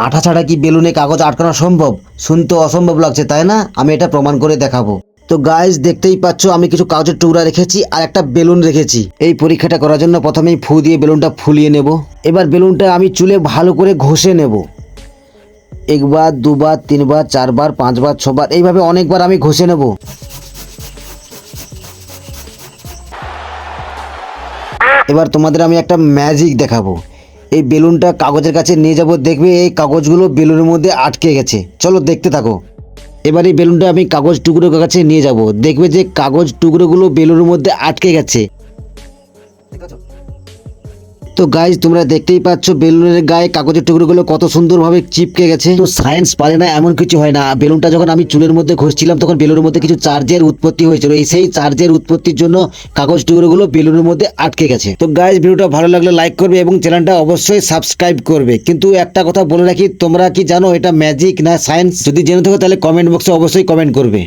আঠা ছাড়া কি বেলুনে কাগজ আটকানো সম্ভব? শুনতে অসম্ভব লাগছে তাই না? আমি এটা প্রমাণ করে দেখাবো। তো গাইস দেখতেই পাচ্ছ আমি কিছু কাগজের টুকরা রেখেছি আর একটা বেলুন রেখেছি। এই পরীক্ষাটা করার জন্য প্রথমেই ফু দিয়ে বেলুনটা ফুলিয়ে নেব। এবার বেলুনটা আমি চুলে ভালো করে ঘষে নেব। একবার, দুবার, তিনবার, চারবার, পাঁচবার, ছবার, এইভাবে অনেকবার আমি ঘষে নেব। এবার তোমাদের আমি একটা ম্যাজিক দেখাবো। এই বেলুনটা কাগজের কাছে নিয়ে যাব, দেখবে এই কাগজগুলো বেলুনের মধ্যে আটকে গেছে। চলো দেখতে থাকো। এবার এই বেলুনটা আমি কাগজ টুকরোর কাছে নিয়ে যাব, দেখবে যে কাগজ টুকরোগুলো বেলুনের মধ্যে আটকে গেছে। তো গাইজ তোমরা দেখতেই পাচ্ছ বেলুনের গায়ে কাগজের টুকরোগুলো কত সুন্দরভাবে চিপকে গেছে। তো সায়েন্স পারে না এমন কিছু হয় না। বেলুনটা যখন আমি চুলের মধ্যে ঘষছিলাম তখন বেলুনের মধ্যে কিছু চার্জের উৎপত্তি হয়েছিল, এই সেই চার্জের উৎপত্তির জন্য কাগজ টুকরোগুলো বেলুনের মধ্যে আটকে গেছে। তো গাইজ ভিডিওটা ভালো লাগলে লাইক করবে এবং চ্যানেলটা অবশ্যই সাবস্ক্রাইব করবে। কিন্তু একটা কথা বলে রাখি, তোমরা কি জানো এটা ম্যাজিক না সায়েন্স? যদি জেনে থাকো তাহলে কমেন্ট বক্সে অবশ্যই কমেন্ট করবে।